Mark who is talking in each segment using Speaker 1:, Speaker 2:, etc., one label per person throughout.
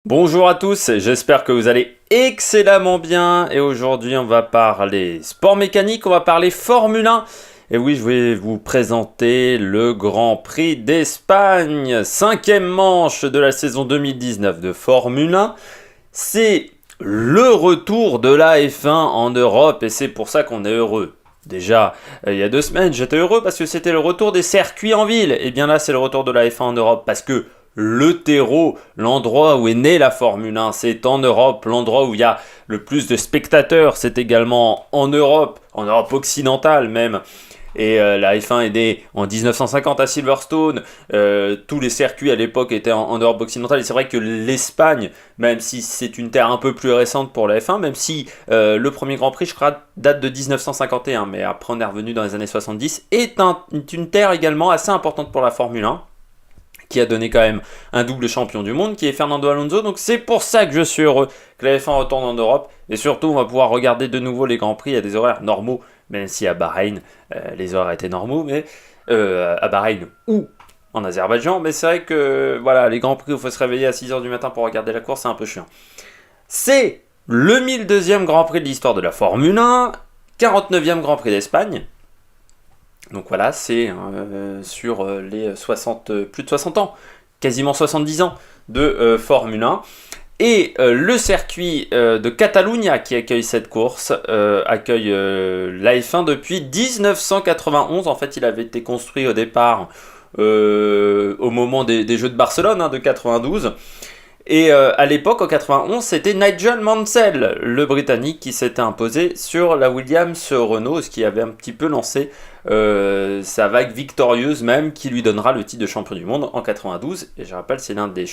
Speaker 1: Bonjour à tous, j'espère que vous allez excellemment bien et aujourd'hui on va parler sport mécanique, on va parler Formule 1 et oui je vais vous présenter le Grand Prix d'Espagne, cinquième manche de la saison 2019 de Formule 1. C'est le retour de la F1 en Europe et c'est pour ça qu'on est heureux. Déjà, il y a 2 semaines, j'étais heureux parce que c'était le retour des circuits en ville. Et bien là, c'est le retour de la F1 en Europe parce que le terreau, l'endroit où est née la Formule 1, c'est en Europe. L'endroit où il y a le plus de spectateurs, c'est également en Europe occidentale même. Et la F1 est née en 1950 à Silverstone. Tous les circuits à l'époque étaient en Europe occidentale. Et c'est vrai que l'Espagne, même si c'est une terre un peu plus récente pour la F1, même si le premier Grand Prix, je crois, date de 1951, mais après on est revenu dans les années 70, est une terre également assez importante pour la Formule 1 qui a donné quand même un double champion du monde, qui est Fernando Alonso. Donc c'est pour ça que je suis heureux que la F1 retourne en Europe. Et surtout, on va pouvoir regarder de nouveau les Grands Prix à des horaires normaux, même si à Bahreïn, les horaires étaient normaux, mais à Bahreïn ou en Azerbaïdjan. Mais c'est vrai que voilà, les Grands Prix où il faut se réveiller à 6h du matin pour regarder la course, c'est un peu chiant. C'est le 1002e Grand Prix de l'histoire de la Formule 1, 49e Grand Prix d'Espagne. Donc voilà, c'est sur les 60, plus de 60 ans, quasiment 70 ans de Formule 1. Et le circuit de Catalunya qui accueille cette course accueille la F1 depuis 1991. En fait, il avait été construit au départ au moment des Jeux de Barcelone de 92. Et à l'époque, en 91, c'était Nigel Mansell, le Britannique, qui s'était imposé sur la Williams-Renault, ce qui avait un petit peu lancé sa vague victorieuse même, qui lui donnera le titre de champion du monde en 92. Et je rappelle, c'est l'un des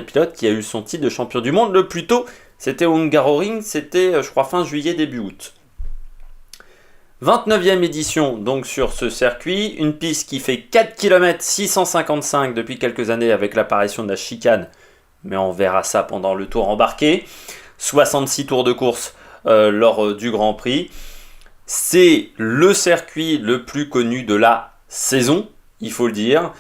Speaker 1: pilotes qui a eu son titre de champion du monde le plus tôt. C'était au Hungaroring, c'était, je crois, fin juillet, début août. 29e édition donc sur ce circuit, une piste qui fait 4 km 655 depuis quelques années avec l'apparition de la chicane, mais on verra ça pendant le tour embarqué. 66 tours de course lors du Grand Prix. C'est le circuit le plus connu de la saison, il faut le dire.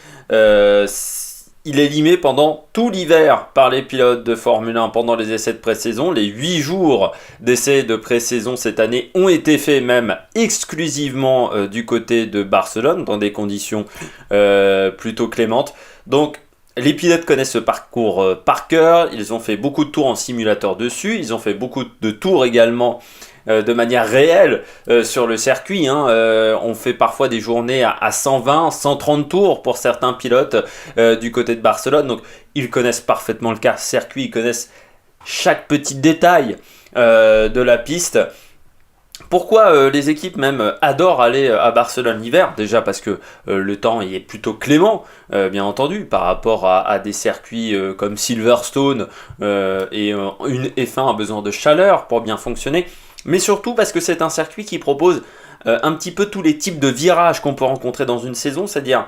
Speaker 1: Il est limé pendant tout l'hiver par les pilotes de Formule 1 pendant les essais de pré-saison. Les 8 jours d'essais de pré-saison cette année ont été faits même exclusivement du côté de Barcelone dans des conditions plutôt clémentes. Donc les pilotes connaissent ce parcours par cœur. Ils ont fait beaucoup de tours en simulateur dessus. Ils ont fait beaucoup de tours également de manière réelle sur le circuit. On fait parfois des journées à 120, 130 tours pour certains pilotes du côté de Barcelone. Donc ils connaissent parfaitement le circuit, ils connaissent chaque petit détail de la piste. Pourquoi les équipes même adorent aller à Barcelone l'hiver? Déjà parce que le temps y est plutôt clément, bien entendu, par rapport à des circuits comme Silverstone et une F1 a besoin de chaleur pour bien fonctionner. Mais surtout parce que c'est un circuit qui propose un petit peu tous les types de virages qu'on peut rencontrer dans une saison, c'est-à-dire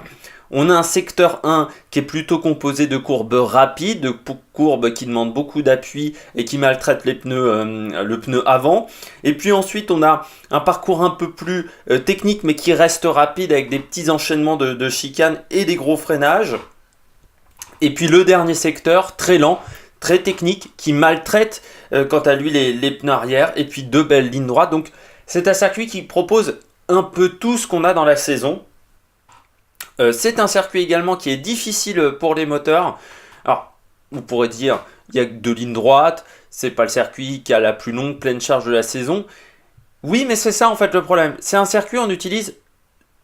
Speaker 1: on a un secteur 1 qui est plutôt composé de courbes rapides, de courbes qui demandent beaucoup d'appui et qui maltraitent les pneus, le pneu avant. Et puis ensuite on a un parcours un peu plus technique mais qui reste rapide avec des petits enchaînements de chicanes et des gros freinages. Et puis le dernier secteur, très lent, très technique, qui maltraite quant à lui les pneus arrière, et puis 2 belles lignes droites. Donc c'est un circuit qui propose un peu tout ce qu'on a dans la saison. C'est un circuit également qui est difficile pour les moteurs. Alors, vous pourrez dire, il y a 2 lignes droites, c'est pas le circuit qui a la plus longue pleine charge de la saison. Oui, mais c'est ça en fait le problème. C'est un circuit où on utilise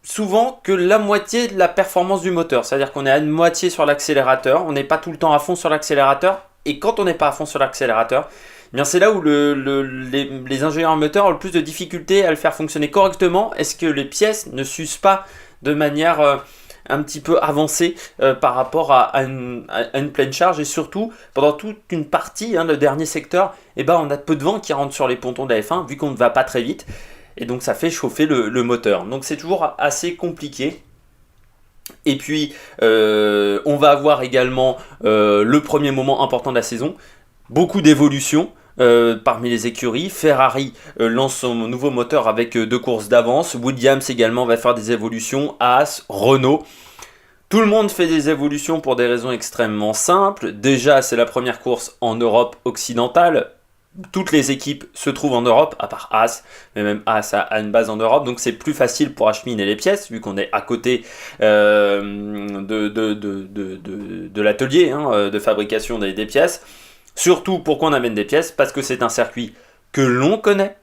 Speaker 1: souvent que la moitié de la performance du moteur. C'est-à-dire qu'on est à une moitié sur l'accélérateur, on n'est pas tout le temps à fond sur l'accélérateur. Et quand on n'est pas à fond sur l'accélérateur, eh bien c'est là où les ingénieurs moteurs ont le plus de difficultés à le faire fonctionner correctement. Est-ce que les pièces ne s'usent pas de manière un petit peu avancée par rapport à une pleine charge? Et surtout, pendant toute une partie, le dernier secteur, on a peu de vent qui rentre sur les pontons de la F1, vu qu'on ne va pas très vite. Et donc ça fait chauffer le moteur. Donc c'est toujours assez compliqué. Et puis, on va avoir également le premier moment important de la saison, beaucoup d'évolutions parmi les écuries. Ferrari lance son nouveau moteur avec 2 courses d'avance. Williams également va faire des évolutions. Haas, Renault. Tout le monde fait des évolutions pour des raisons extrêmement simples. Déjà, c'est la première course en Europe occidentale. Toutes les équipes se trouvent en Europe, à part As, mais même As a une base en Europe, donc c'est plus facile pour acheminer les pièces, vu qu'on est à côté de l'atelier de fabrication des pièces. Surtout, pourquoi on amène des pièces? Parce que c'est un circuit que l'on connaît.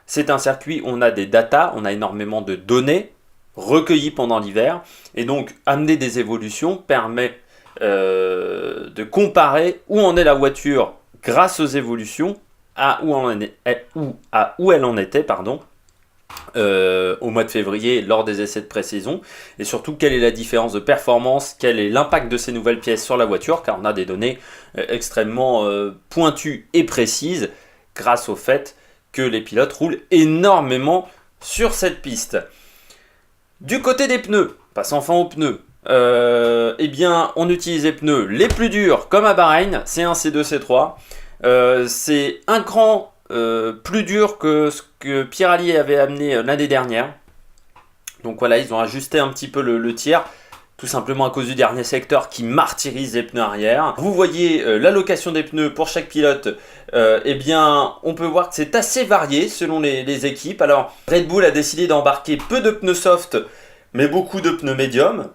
Speaker 1: C'est un circuit où on a des datas, on a énormément de données recueillies pendant l'hiver, et donc amener des évolutions permet de comparer où en est la voiture grâce aux évolutions à où elle en était au mois de février lors des essais de pré-saison, et surtout quelle est la différence de performance, quel est l'impact de ces nouvelles pièces sur la voiture, car on a des données extrêmement pointues et précises grâce au fait que les pilotes roulent énormément sur cette piste. Du côté des pneus, passe enfin aux pneus. Eh bien, on utilise les pneus les plus durs comme à Bahreïn, C1, C2, C3. C'est un cran plus dur que ce que Pirelli avait amené l'année dernière. Donc voilà, ils ont ajusté un petit peu le tir, tout simplement à cause du dernier secteur qui martyrise les pneus arrière. Vous voyez l'allocation des pneus pour chaque pilote. Eh bien, on peut voir que c'est assez varié selon les équipes. Alors, Red Bull a décidé d'embarquer peu de pneus soft, mais beaucoup de pneus médium.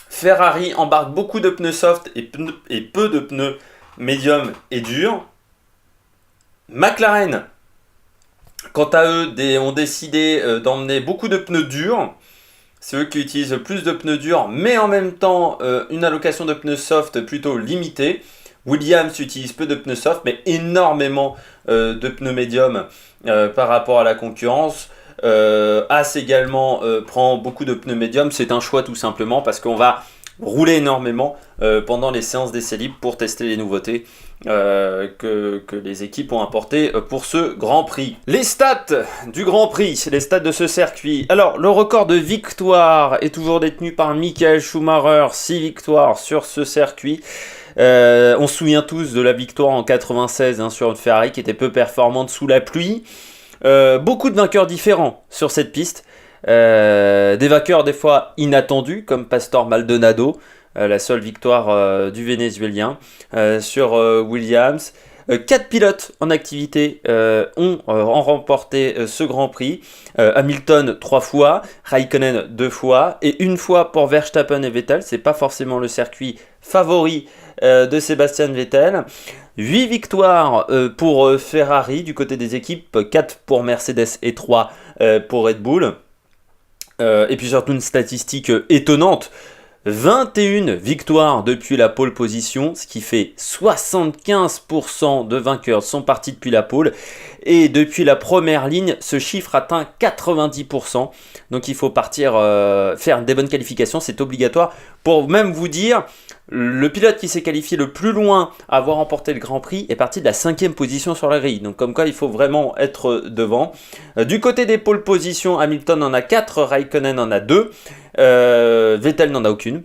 Speaker 1: Ferrari embarque beaucoup de pneus soft et peu de pneus médium et dur. McLaren, quant à eux, ont décidé d'emmener beaucoup de pneus durs. C'est eux qui utilisent le plus de pneus durs, mais en même temps une allocation de pneus soft plutôt limitée. Williams utilise peu de pneus soft, mais énormément de pneus médium par rapport à la concurrence. As également prend beaucoup de pneus médium. C'est un choix tout simplement parce qu'on va rouler énormément pendant les séances d'essais libres pour tester les nouveautés que les équipes ont apportées pour ce Grand Prix. Les stats du Grand Prix, les stats de ce circuit. Alors, le record de victoire est toujours détenu par Michael Schumacher, 6 victoires sur ce circuit. On se souvient tous de la victoire en 96 sur une Ferrari qui était peu performante sous la pluie. Beaucoup de vainqueurs différents sur cette piste. Des vainqueurs des fois inattendus comme Pastor Maldonado, la seule victoire du Vénézuélien sur Williams. 4 pilotes en activité ont remporté ce Grand Prix. Hamilton 3 fois, Raikkonen 2 fois et 1 fois pour Verstappen et Vettel. C'est pas forcément le circuit favori de Sébastien Vettel. 8 victoires pour Ferrari du côté des équipes, 4 pour Mercedes et 3 pour Red Bull. Et puis surtout une statistique étonnante, 21 victoires depuis la pole position, ce qui fait 75% de vainqueurs sont partis depuis la pole. Et depuis la première ligne, ce chiffre atteint 90%. Donc il faut partir faire des bonnes qualifications, c'est obligatoire. Pour même vous dire, le pilote qui s'est qualifié le plus loin à avoir remporté le Grand Prix est parti de la 5e position sur la grille. Donc comme quoi il faut vraiment être devant. Du côté des pole positions, Hamilton en a 4, Raikkonen en a 2, Vettel n'en a aucune.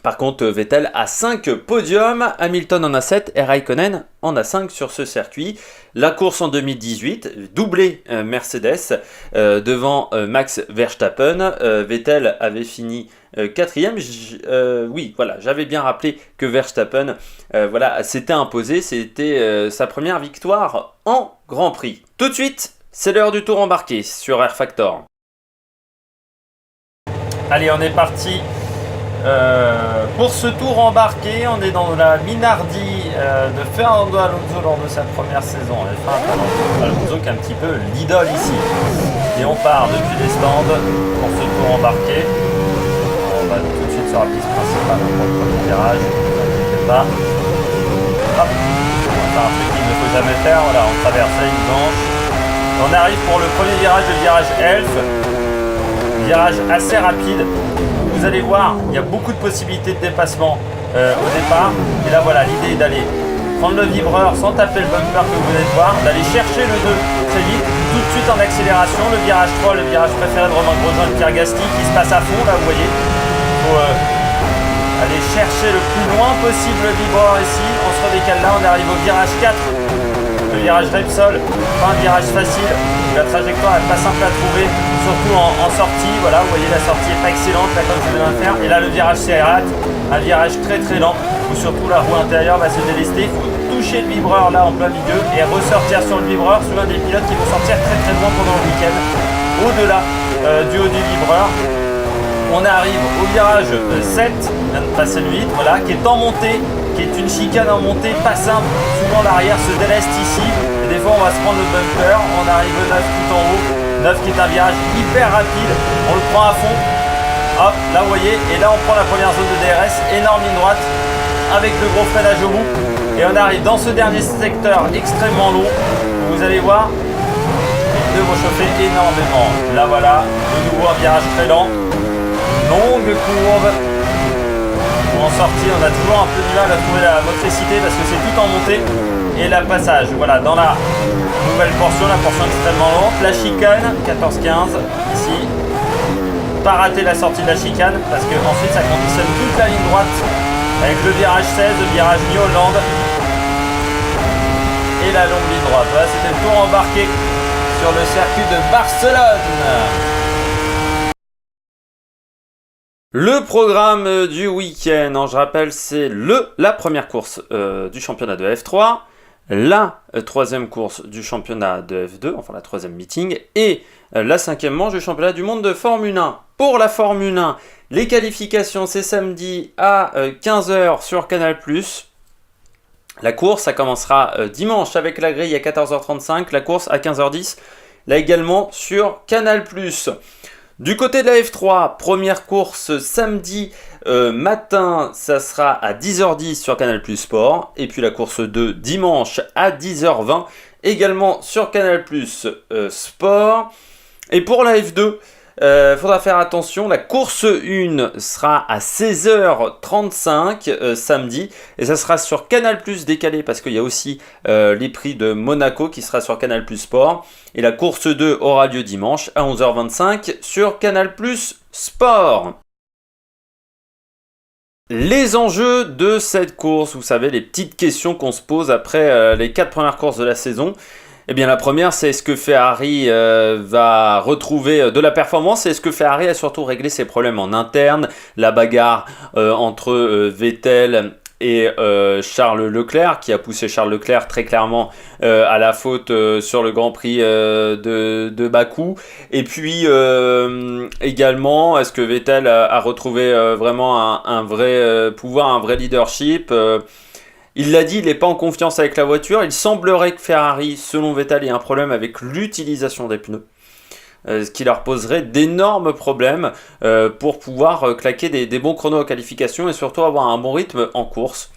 Speaker 1: Par contre, Vettel a 5 podiums, Hamilton en a 7 et Raikkonen en a 5 sur ce circuit. La course en 2018, doublé Mercedes devant Max Verstappen. Vettel avait fini 4e. Oui, voilà, j'avais bien rappelé que Verstappen s'était imposé. C'était sa première victoire en Grand Prix. Tout de suite, c'est l'heure du tour embarqué sur Air Factor. Allez, on est parti. Pour ce tour embarqué, on est dans la Minardi de Fernando Alonso lors de sa première saison. Fernando Alonso qui est un petit peu l'idole ici. Et on part depuis les stands pour ce tour embarqué. On va tout de suite sur la piste principale pour le premier virage. Ne vous inquiétez pas. Hop. On va faire un truc qu'il ne faut jamais faire. Voilà, on traverse la ligne blanche. On arrive pour le premier virage, le virage Elf. Virage assez rapide. Vous allez voir, il y a beaucoup de possibilités de dépassement au départ. Et là voilà, l'idée est d'aller prendre le vibreur sans taper le bumper que vous venez de voir, d'aller chercher le 2 très vite, tout de suite en accélération. Le virage 3, le virage préféré de Romain Grosjean et Pierre Gasly qui se passe à fond, là vous voyez. Il faut aller chercher le plus loin possible le vibreur ici. On se redécale là, on arrive au virage 4. Le virage Repsol, pas un virage facile. La trajectoire n'est pas simple à trouver, surtout en sortie. Voilà, vous voyez la sortie n'est pas excellente, là comme je viens de le faire. Et là le virage Serrat, un virage très très lent, où surtout la roue intérieure va se délester. Il faut toucher le vibreur là en plein milieu et ressortir sur le vibreur. Sur un des pilotes qui vont sortir très très loin pendant le week-end, au-delà du haut du vibreur. On arrive au virage 7, on vient de passer le 8, voilà, qui est en montée, qui est une chicane en montée, pas simple. Souvent l'arrière se déleste ici, et des fois on va se prendre le bumper, on arrive au 9 tout en haut, 9 qui est un virage hyper rapide, on le prend à fond, hop, là vous voyez, et là on prend la première zone de DRS, énorme ligne droite, avec le gros freinage au bout, et on arrive dans ce dernier secteur extrêmement long, vous allez voir, les pneus vont chauffer énormément. Là voilà, de nouveau un virage très lent. Longue courbe. En sortie, on a toujours un peu du mal à trouver la motricité parce que c'est tout en montée. Et le passage, voilà, dans la nouvelle portion, la portion extrêmement lente. La chicane, 14-15, ici. Pas rater la sortie de la chicane parce que ensuite ça conditionne toute la ligne droite avec le virage 16, le virage New-Holland et la longue ligne droite. Voilà, c'était le tour embarqué sur le circuit de Barcelone. Le programme du week-end, je rappelle, c'est la première course du championnat de F3, la troisième course du championnat de F2, enfin la troisième meeting, et la cinquième manche du championnat du monde de Formule 1. Pour la Formule 1, les qualifications, c'est samedi à 15h sur Canal+. La course, ça commencera dimanche avec la grille à 14h35, la course à 15h10, là également sur Canal+. Du côté de la F3, première course samedi matin, ça sera à 10h10 sur Canal+ Sport. Et puis la course 2 dimanche à 10h20, également sur Canal+ Sport. Et pour la F2, faudra faire attention, la course 1 sera à 16h35 samedi. Et ça sera sur Canal+ décalé parce qu'il y a aussi les prix de Monaco qui sera sur Canal+ Sport. Et la course 2 aura lieu dimanche à 11h25 sur Canal+ Sport. Les enjeux de cette course, vous savez, les petites questions qu'on se pose après les 4 premières courses de la saison. Eh bien la première, c'est est-ce que Ferrari va retrouver de la performance et est-ce que Ferrari a surtout réglé ses problèmes en interne, la bagarre entre Vettel et Charles Leclerc, qui a poussé Charles Leclerc très clairement à la faute sur le Grand Prix de Bakou. Et puis également, est-ce que Vettel a retrouvé vraiment un vrai pouvoir, un vrai leadership il l'a dit, il n'est pas en confiance avec la voiture. Il semblerait que Ferrari, selon Vettel, ait un problème avec l'utilisation des pneus. Ce qui leur poserait d'énormes problèmes pour pouvoir claquer des bons chronos en qualification et surtout avoir un bon rythme en course.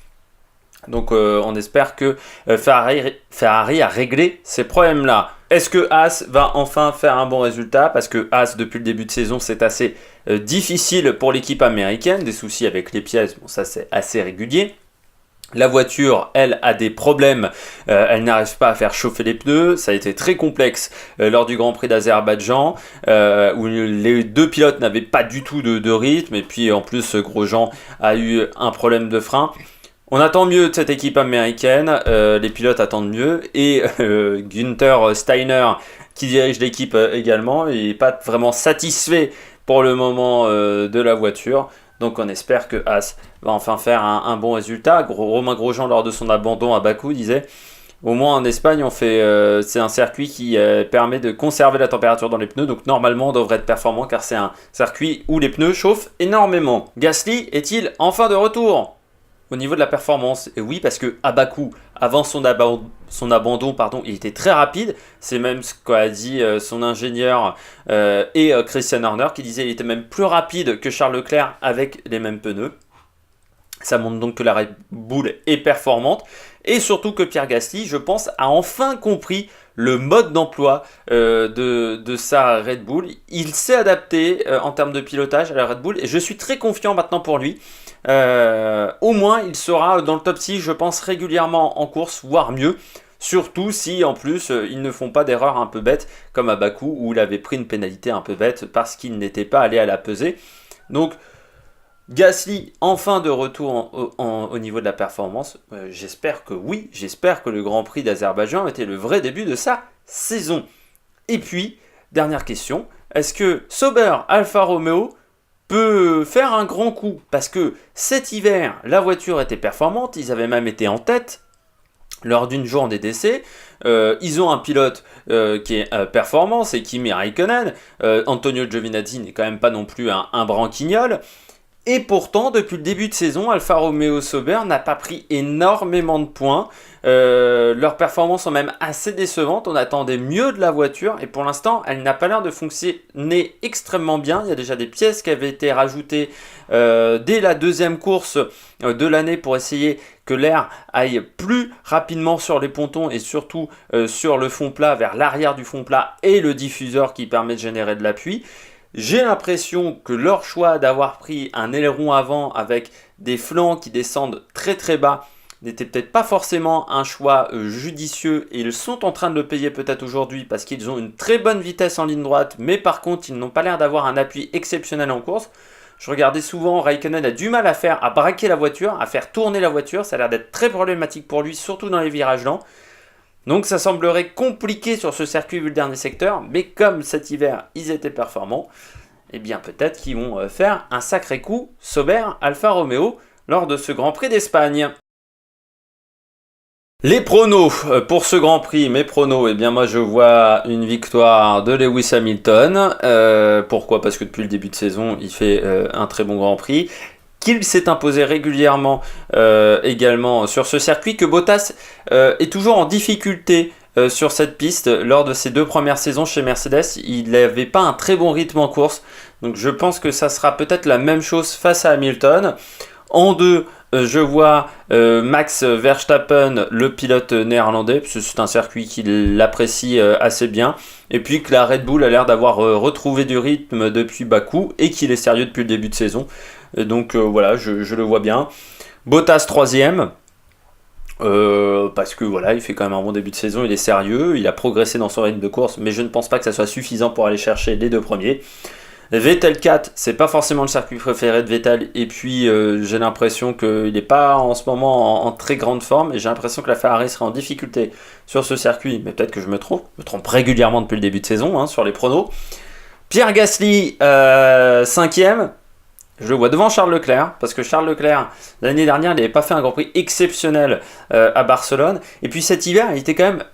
Speaker 1: Donc on espère que Ferrari a réglé ces problèmes-là. Est-ce que Haas va enfin faire un bon résultat? Parce que Haas, depuis le début de saison, c'est assez difficile pour l'équipe américaine. Des soucis avec les pièces, bon ça c'est assez régulier. La voiture, elle, a des problèmes, elle n'arrive pas à faire chauffer les pneus, ça a été très complexe lors du Grand Prix d'Azerbaïdjan, où les deux pilotes n'avaient pas du tout de rythme, et puis en plus Grosjean a eu un problème de frein. On attend mieux de cette équipe américaine, les pilotes attendent mieux, et Günther Steiner, qui dirige l'équipe également, il n'est pas vraiment satisfait pour le moment de la voiture. Donc on espère que Haas va enfin faire un bon résultat. Romain Grosjean, lors de son abandon à Bakou, disait au moins en Espagne, c'est un circuit qui permet de conserver la température dans les pneus. Donc normalement, on devrait être performant car c'est un circuit où les pneus chauffent énormément. Gasly est-il enfin de retour au niveau de la performance? Et oui, parce que à Bakou, avant son abandon, il était très rapide. C'est même ce qu'a dit son ingénieur et Christian Horner, qui disait qu'il était même plus rapide que Charles Leclerc avec les mêmes pneus. Ça montre donc que la Red Bull est performante. Et surtout que Pierre Gasly, je pense, a enfin compris le mode d'emploi de sa Red Bull. Il s'est adapté en termes de pilotage à la Red Bull. Et je suis très confiant maintenant pour lui. Au moins, il sera dans le top 6, je pense, régulièrement en course, voire mieux. Surtout si, en plus, ils ne font pas d'erreurs un peu bêtes, comme à Bakou, où il avait pris une pénalité un peu bête parce qu'il n'était pas allé à la pesée. Donc, Gasly, enfin de retour au niveau de la performance. J'espère que oui, j'espère que le Grand Prix d'Azerbaïdjan était le vrai début de sa saison. Et puis, dernière question, est-ce que Sauber Alfa Romeo peut faire un grand coup? Parce que cet hiver, la voiture était performante, ils avaient même été en tête lors d'une journée d'essai. Ils ont un pilote qui est performant, c'est Kimi Raikkonen. Antonio Giovinazzi n'est quand même pas non plus un branquignol. Et pourtant, depuis le début de saison, Alfa Romeo Sauber n'a pas pris énormément de points. Leurs performances sont même assez décevantes. On attendait mieux de la voiture et pour l'instant, elle n'a pas l'air de fonctionner extrêmement bien. Il y a déjà des pièces qui avaient été rajoutées dès la deuxième course de l'année pour essayer que l'air aille plus rapidement sur les pontons et surtout sur le fond plat, vers l'arrière du fond plat et le diffuseur qui permet de générer de l'appui. J'ai l'impression que leur choix d'avoir pris un aileron avant avec des flancs qui descendent très très bas n'était peut-être pas forcément un choix judicieux et ils sont en train de le payer peut-être aujourd'hui parce qu'ils ont une très bonne vitesse en ligne droite, mais par contre ils n'ont pas l'air d'avoir un appui exceptionnel en course. Je regardais souvent, Raikkonen a du mal à braquer la voiture, à faire tourner la voiture, ça a l'air d'être très problématique pour lui, surtout dans les virages lents. Donc ça semblerait compliqué sur ce circuit vu le dernier secteur, mais comme cet hiver ils étaient performants, eh bien peut-être qu'ils vont faire un sacré coup Sauber Alfa Romeo lors de ce Grand Prix d'Espagne. Les pronos pour ce Grand Prix, mes pronos, eh bien moi je vois une victoire de Lewis Hamilton. Pourquoi? Parce que depuis le début de saison il fait un très bon Grand Prix. Qu'il s'est imposé régulièrement également sur ce circuit, que Bottas est toujours en difficulté sur cette piste. Lors de ses 2 premières saisons chez Mercedes, il n'avait pas un très bon rythme en course. Donc je pense que ça sera peut-être la même chose face à Hamilton. En 2, je vois Max Verstappen, le pilote néerlandais, parce que c'est un circuit qu'il apprécie assez bien. Et puis que la Red Bull a l'air d'avoir retrouvé du rythme depuis Bakou et qu'il est sérieux depuis le début de saison. Et donc voilà, je le vois bien. Bottas 3e, parce que voilà, il fait quand même un bon début de saison, il est sérieux, il a progressé dans son rythme de course, mais je ne pense pas que ça soit suffisant pour aller chercher les 2 premiers. Vettel 4, c'est pas forcément le circuit préféré de Vettel, et puis j'ai l'impression qu'il n'est pas en ce moment en très grande forme, et j'ai l'impression que la Ferrari serait en difficulté sur ce circuit, mais peut-être que je me trompe régulièrement depuis le début de saison sur les pronos. Pierre Gasly 5e, je le vois devant Charles Leclerc, parce que Charles Leclerc, l'année dernière, il n'avait pas fait un Grand Prix exceptionnel à Barcelone, et puis cet hiver, il était quand même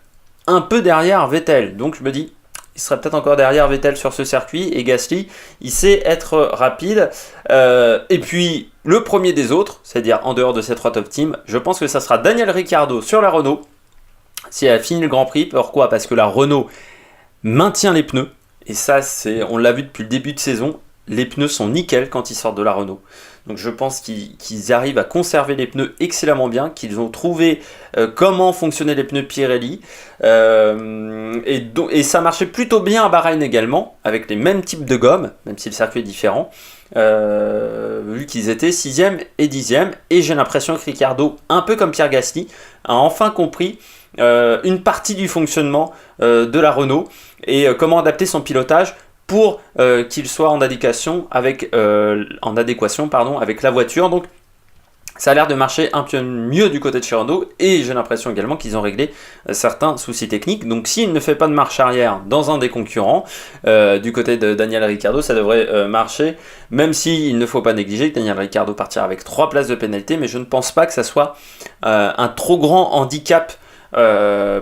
Speaker 1: un peu derrière Vettel, donc je me dis, il serait peut-être encore derrière Vettel sur ce circuit, et Gasly, il sait être rapide. Et puis, le premier des autres, c'est-à-dire en dehors de ces 3 top teams, je pense que ça sera Daniel Ricciardo sur la Renault, si elle a fini le Grand Prix. Pourquoi? Parce que la Renault maintient les pneus, et ça, on l'a vu depuis le début de saison, les pneus sont nickel quand ils sortent de la Renault. Donc je pense qu'ils arrivent à conserver les pneus excellemment bien, qu'ils ont trouvé comment fonctionnaient les pneus Pirelli. Et ça marchait plutôt bien à Bahreïn également, avec les mêmes types de gomme, même si le circuit est différent, vu qu'ils étaient 6e et 10e. Et j'ai l'impression que Ricciardo, un peu comme Pierre Gasly, a enfin compris une partie du fonctionnement de la Renault et comment adapter son pilotage pour qu'il soit en adéquation avec la voiture. Donc ça a l'air de marcher un peu mieux du côté de chez Renault, et j'ai l'impression également qu'ils ont réglé certains soucis techniques. Donc s'il ne fait pas de marche arrière dans un des concurrents, du côté de Daniel Ricciardo, ça devrait marcher, même s'il ne faut pas négliger que Daniel Ricciardo partira avec 3 places de pénalité, mais je ne pense pas que ça soit un trop grand handicap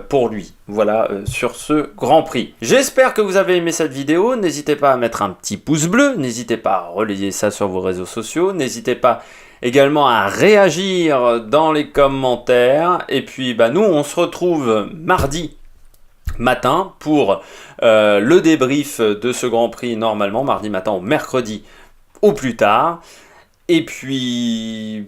Speaker 1: pour lui. Voilà sur ce Grand Prix. J'espère que vous avez aimé cette vidéo. N'hésitez pas à mettre un petit pouce bleu, n'hésitez pas à relayer ça sur vos réseaux sociaux, n'hésitez pas également à réagir dans les commentaires, et puis nous on se retrouve mardi matin pour le débrief de ce Grand Prix, normalement mardi matin ou mercredi au plus tard. Et puis,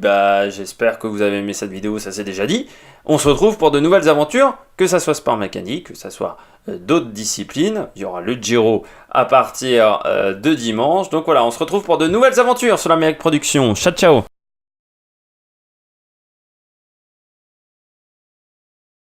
Speaker 1: j'espère que vous avez aimé cette vidéo, ça c'est déjà dit. On se retrouve pour de nouvelles aventures, que ça soit sport mécanique, que ça soit d'autres disciplines. Il y aura le Giro à partir de dimanche. Donc voilà, on se retrouve pour de nouvelles aventures sur l'Amérique Production. Ciao, ciao!